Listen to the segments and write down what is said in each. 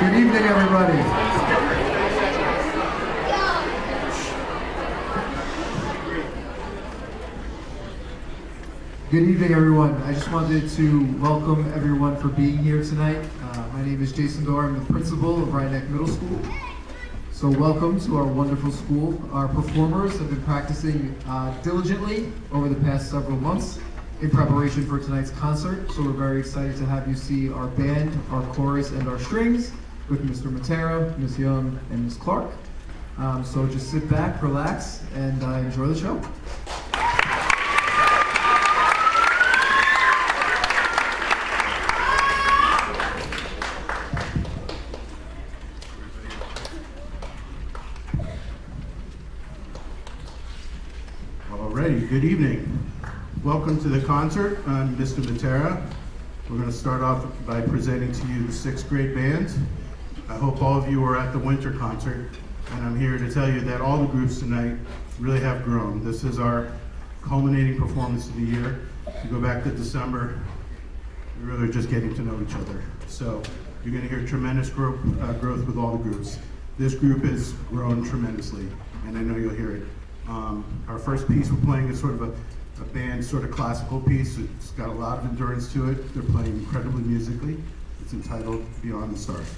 Good evening, everybody. Good evening, everyone. I just wanted to welcome everyone for being here tonight. My name is Jason Dorr. I'm the principal of Rhinebeck Middle School. So welcome to our wonderful school. Our performers have been practicing diligently over the past several months in preparation for tonight's concert. So we're very excited to have you see our band, our chorus, and our strings with Mr. Matera, Ms. Young, and Ms. Clark. So just sit back, relax, and enjoy the show. Alrighty, good evening. Welcome to the concert. I'm Mr. Matera. We're going to start off by presenting to you the 6th grade band. I hope all of you were at the winter concert, and I'm here to tell you that all the groups tonight really have grown. This is our culminating performance of the year. If you go back to December, we really are just getting to know each other. So you're going to hear tremendous growth with all the groups. This group has grown tremendously, and I know you'll hear it. Our first piece we're playing is sort of a band, sort of classical piece. It's got a lot of endurance to it. They're playing incredibly musically. It's entitled Beyond the Stars.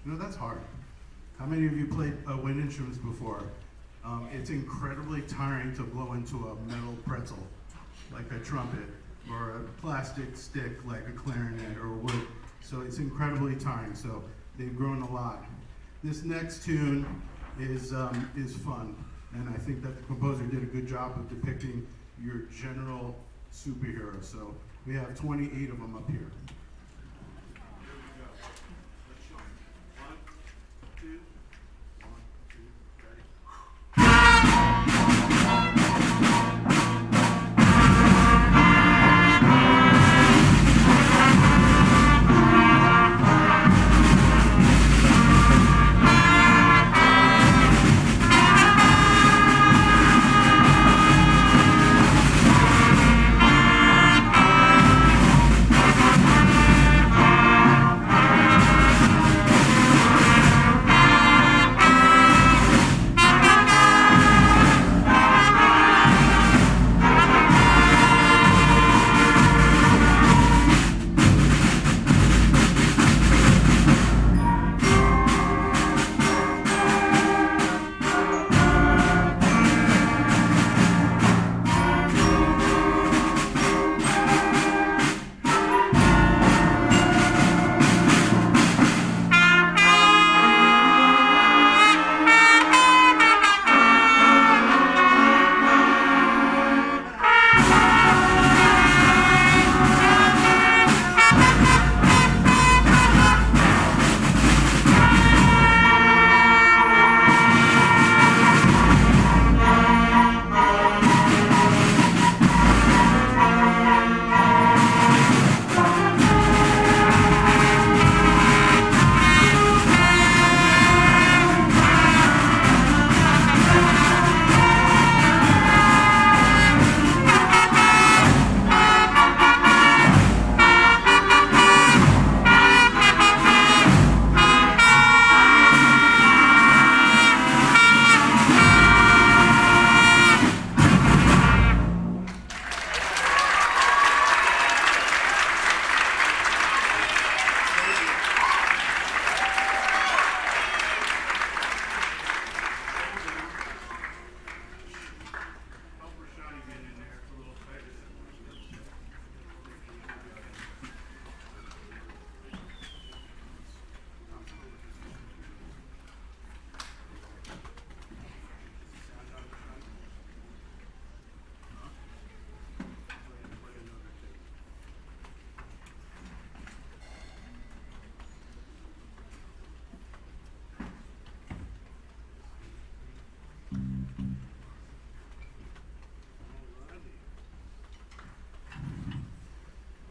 You know, that's hard. How many of you played wind instruments before? It's incredibly tiring to blow into a metal pretzel, like a trumpet, or a plastic stick, like a clarinet or wood. So it's incredibly tiring, so they've grown a lot. This next tune is fun, and I think that the composer did a good job of depicting your general superhero. So we have 28 of them up here.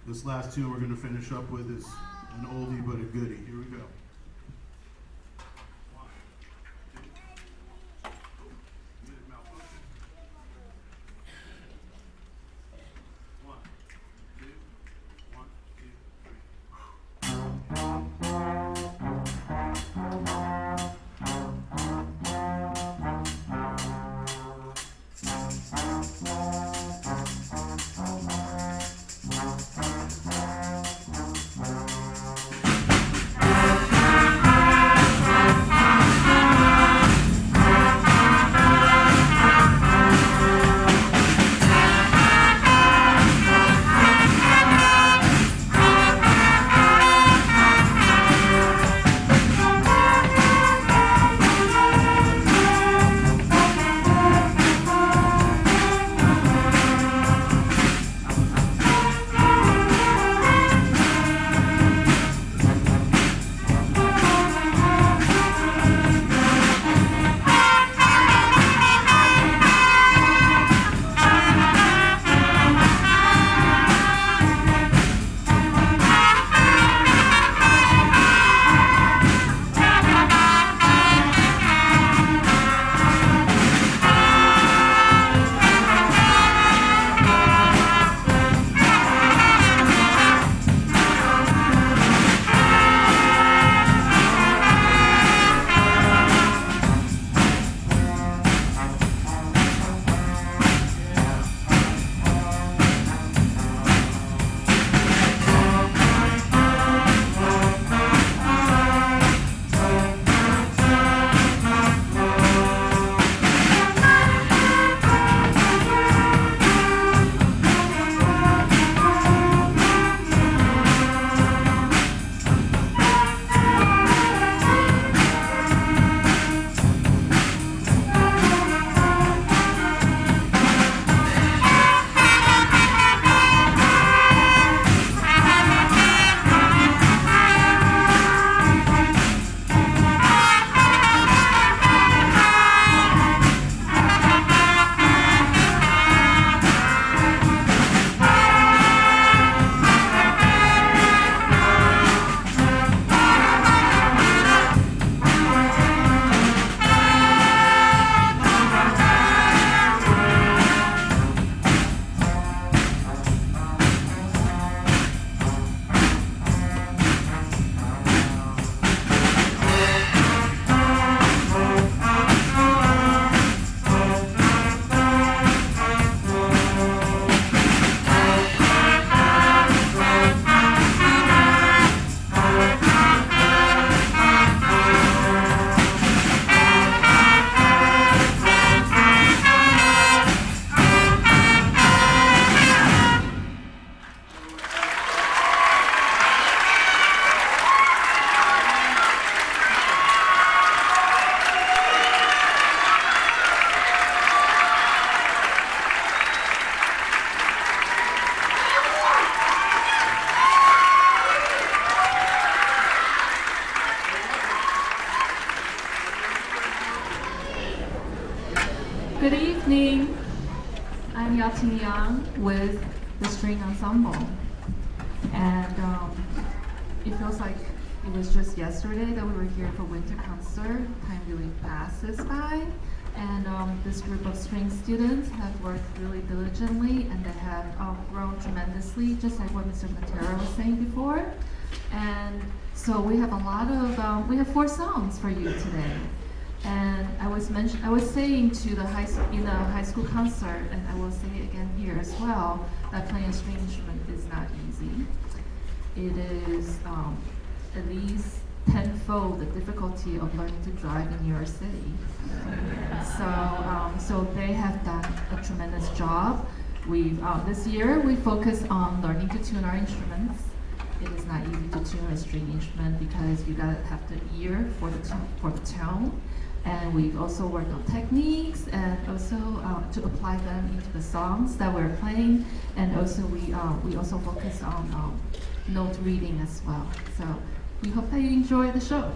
This last tune we're going to finish up with is an oldie but a goodie. Here we go. Good evening. I'm Yating Yang with the String Ensemble. And it feels like it was just yesterday that we were here for winter concert. Time really passes by. And this group of string students have worked really diligently and they have grown tremendously, just like what Mr. Matera was saying before. And so we have a lot of, we have 4 songs for you today. And I was saying to in the high school concert, and I will say it again here as well, that playing a string instrument is not easy. It is at least tenfold the difficulty of learning to drive in New York City. So they have done a tremendous job. This year we focus on learning to tune our instruments. It is not easy to tune a string instrument because you gotta have the ear for the tone. And we've also worked on techniques and also to apply them into the songs that we're playing. And also we also focus on note reading as well. So we hope that you enjoy the show.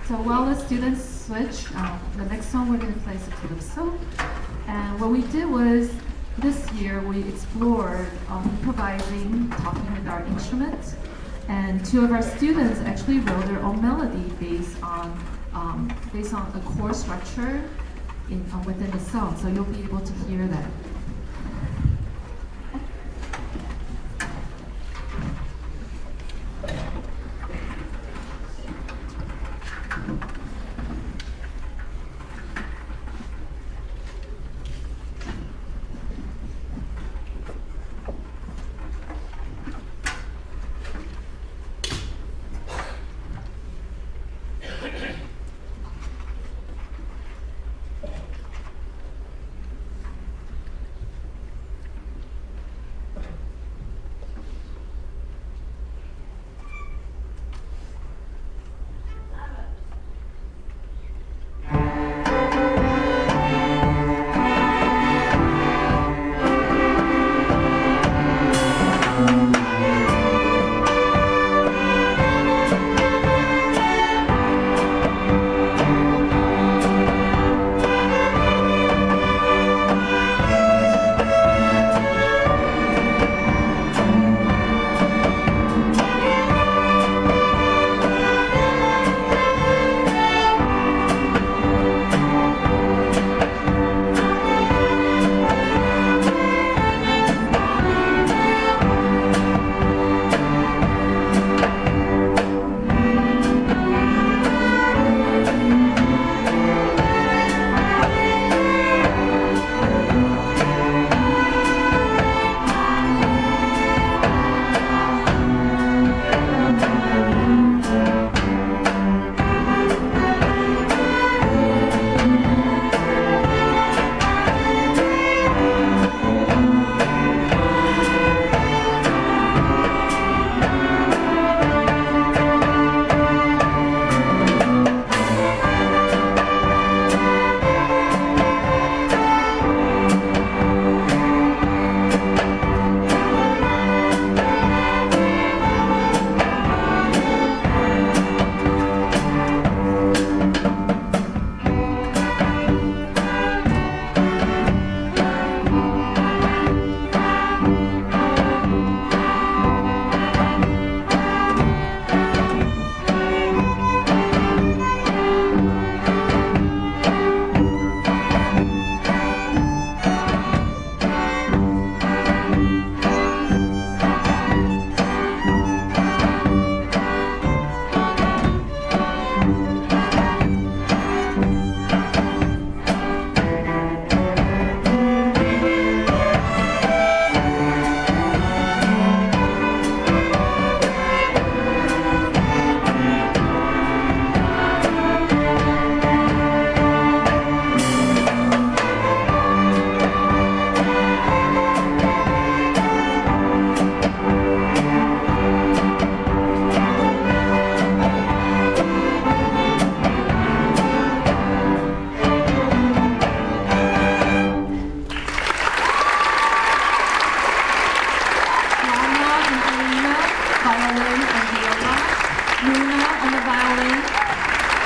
So while the students switch, the next song we're going to play is a calypso. And what we did was this year we explored improvising, talking with our instruments, and two of our students actually wrote their own melody based on a chord structure within the song. So you'll be able to hear that.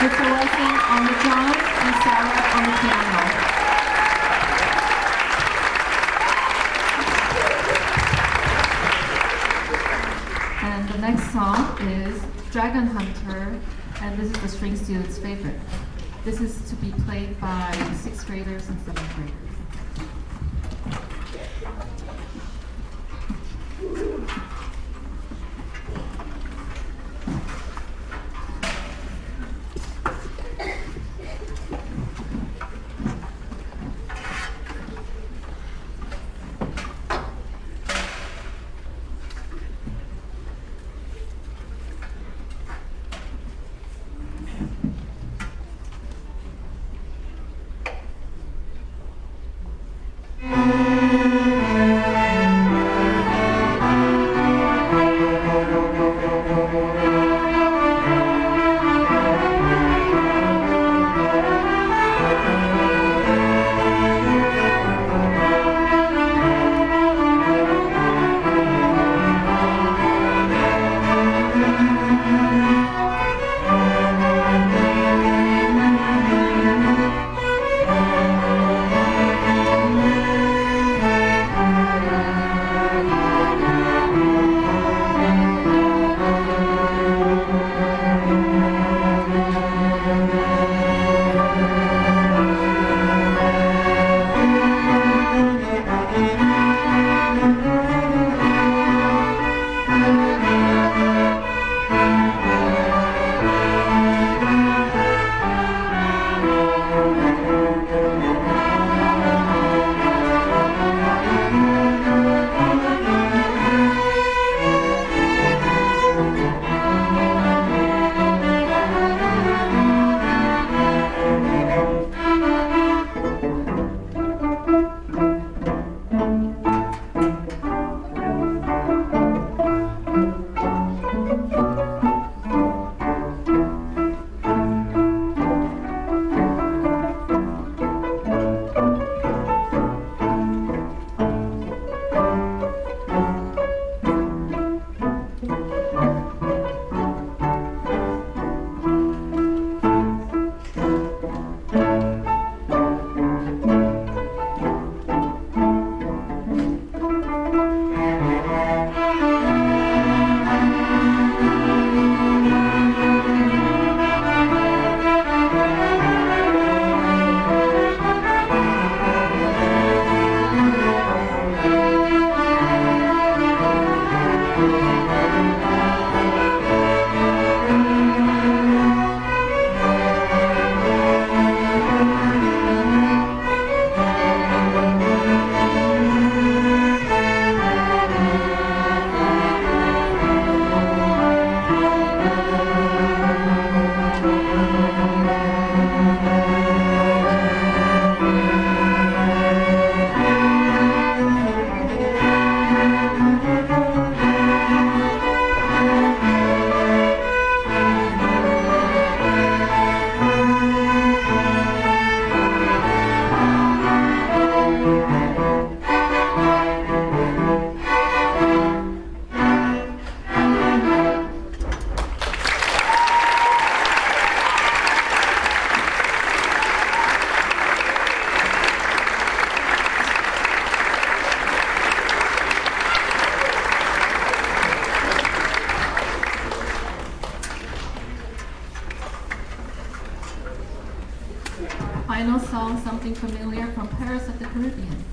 with Celestine on the drums and Sarah on the piano. And the next song is Dragon Hunter, and this is the string student's favorite. This is to be played by 6th graders and 7th graders. something familiar from Pirates of the Caribbean.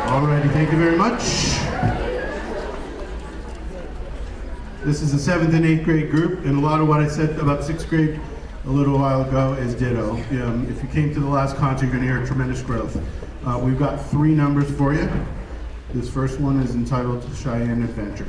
Alrighty, thank you very much. This is the 7th and 8th grade group, and a lot of what I said about 6th grade a little while ago is ditto. If you came to the last concert, you're going to hear tremendous growth. We've got 3 numbers for you. This first one is entitled Cheyenne Adventure.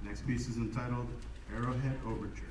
Next piece is entitled Arrowhead Overture.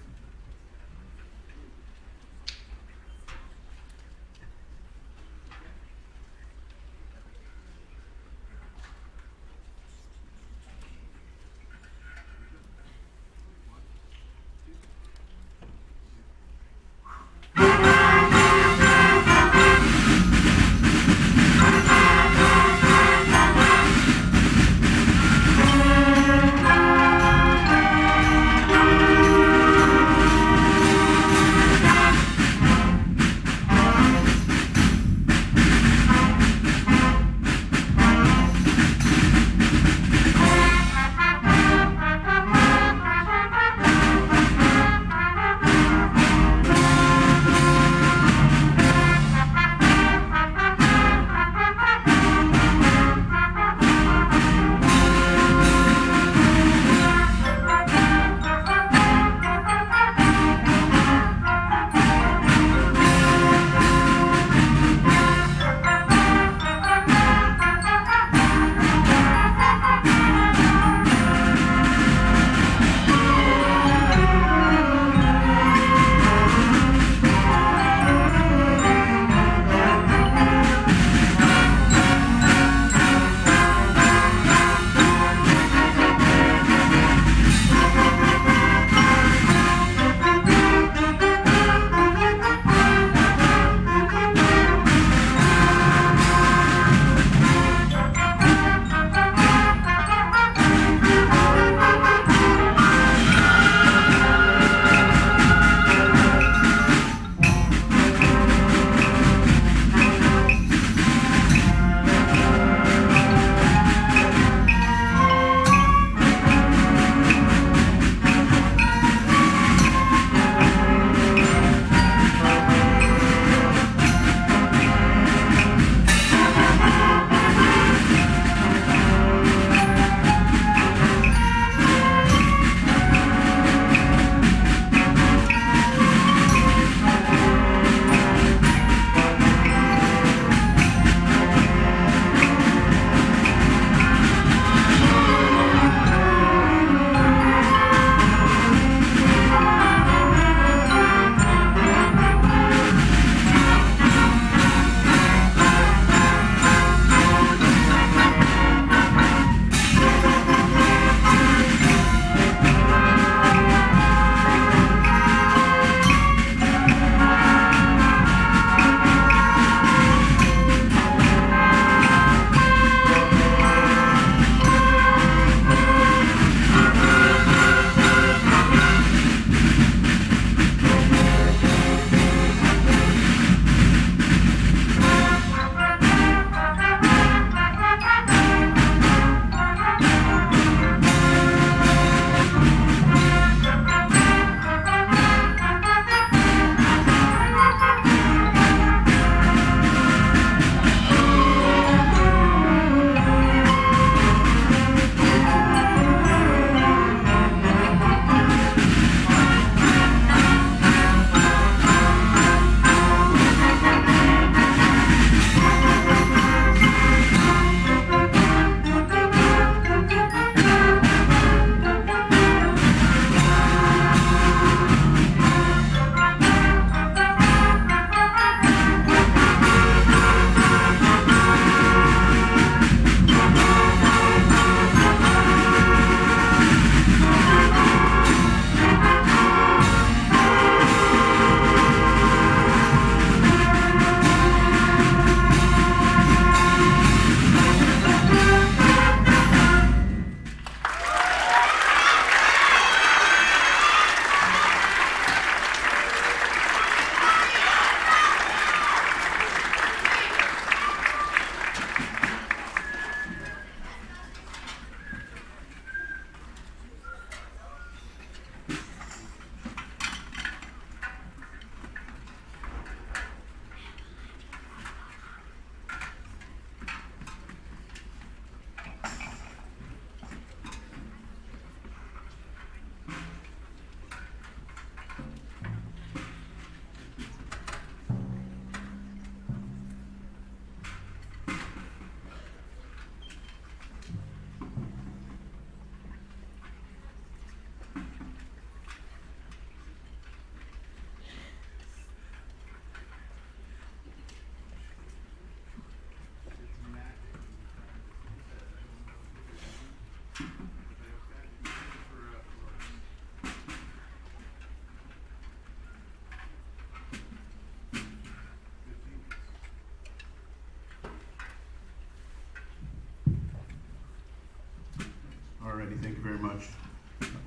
Thank you very much.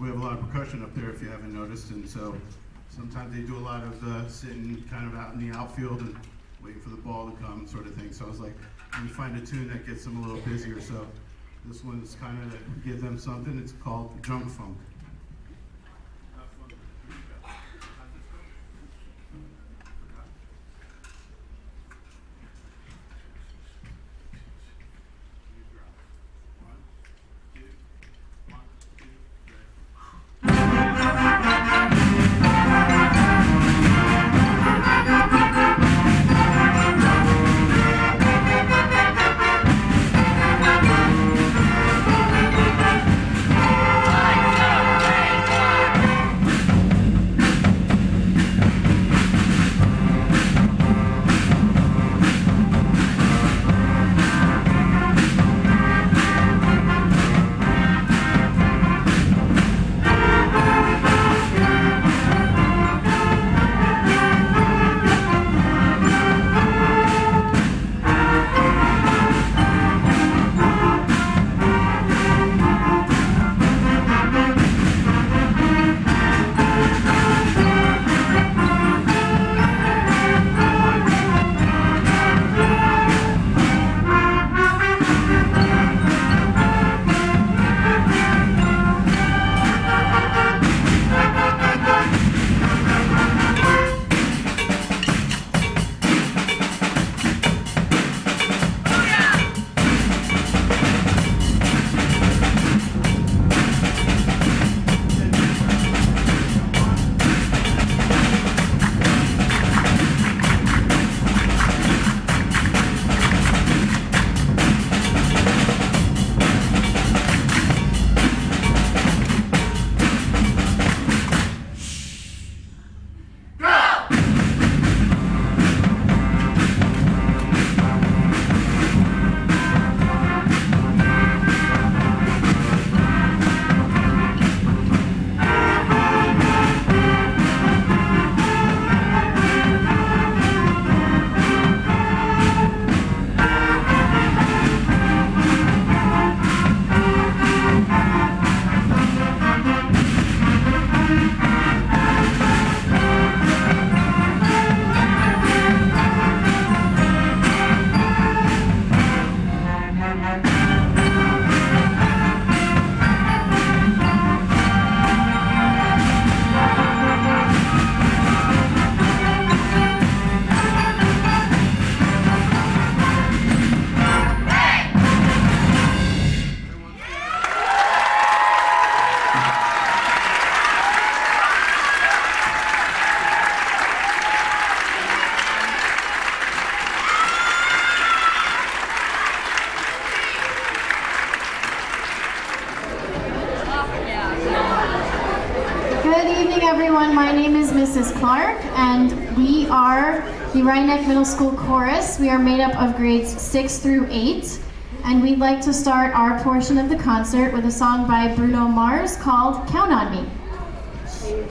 We have a lot of percussion up there if you haven't noticed, and so sometimes they do a lot of sitting kind of out in the outfield and waiting for the ball to come sort of thing. So I was like, let me find a tune that gets them a little busier. So this one's kind of to give them something. It's called Junk Funk. Everyone, my name is Mrs. Clark, and we are the Rhinebeck Middle School Chorus. We are made up of grades 6 through 8, and we'd like to start our portion of the concert with a song by Bruno Mars called Count on Me. You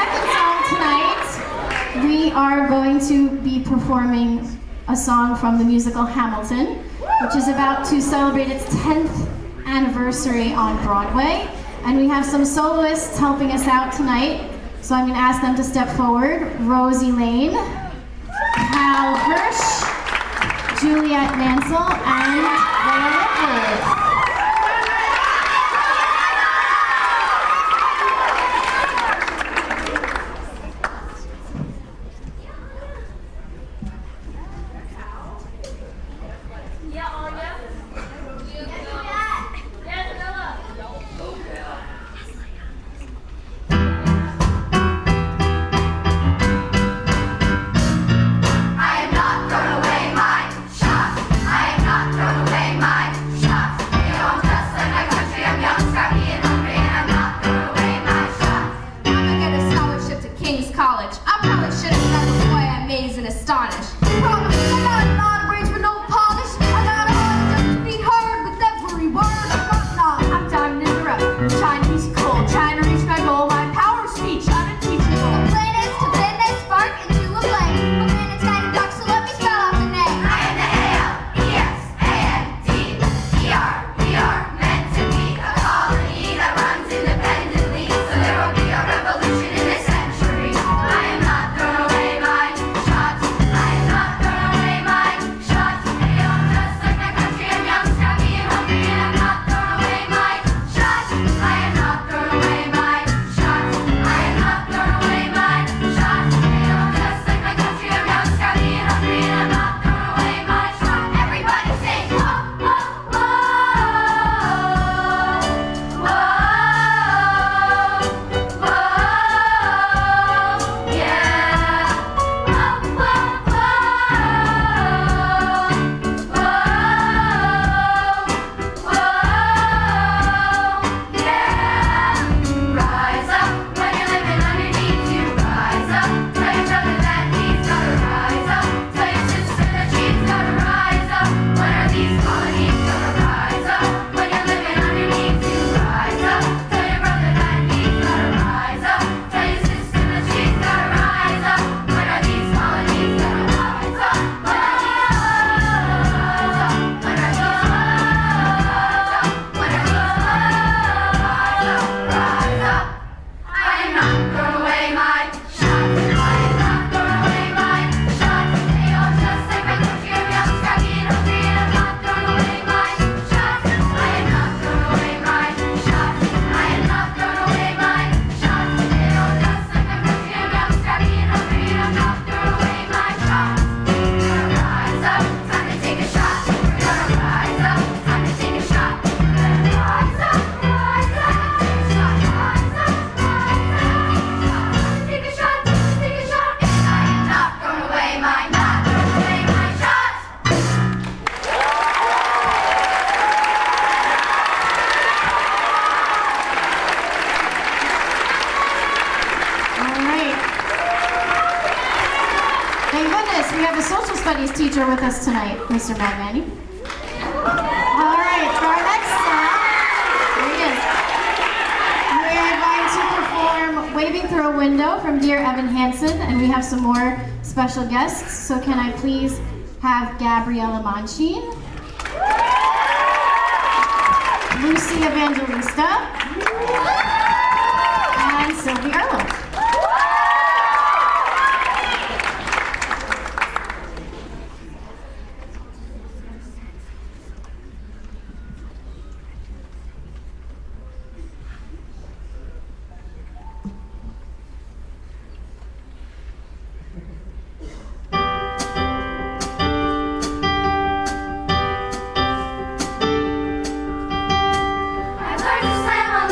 second song tonight, we are going to be performing a song from the musical Hamilton, which is about to celebrate its 10th anniversary on Broadway. And we have some soloists helping us out tonight. So I'm going to ask them to step forward. Rosie Lane, Hal Hirsch, Juliet Mansell, and Leah Woodward. Teacher with us tonight, Mr. Magmani. All right, for our next song, here he is. We are going to perform Waving Through a Window from Dear Evan Hansen, and we have some more special guests. So can I please have Gabriella Manchin, Lucy Evangelista, and Sylvie Erlo. I learned to slam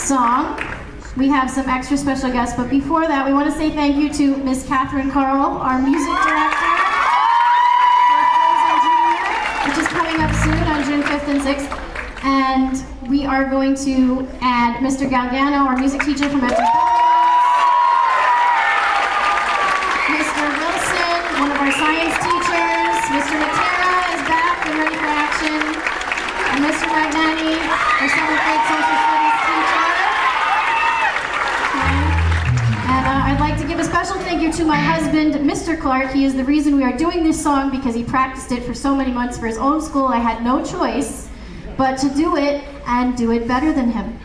song, we have some extra special guests, but before that, we want to say thank you to Miss Catherine Carl, our music director, which is coming up soon on June 5th and 6th. And we are going to add Mr. Galgano, our music teacher from Edward Mr. Wilson, one of our science teachers. Mr. Matera is back and ready for action. And Mr. Magnani, our 7th grade social studies teacher. Okay. And I'd like to give a special thank you to my husband, Mr. Clark. He is the reason we are doing this song because he practiced it for so many months for his own school. I had no choice but to do it and do it better than him.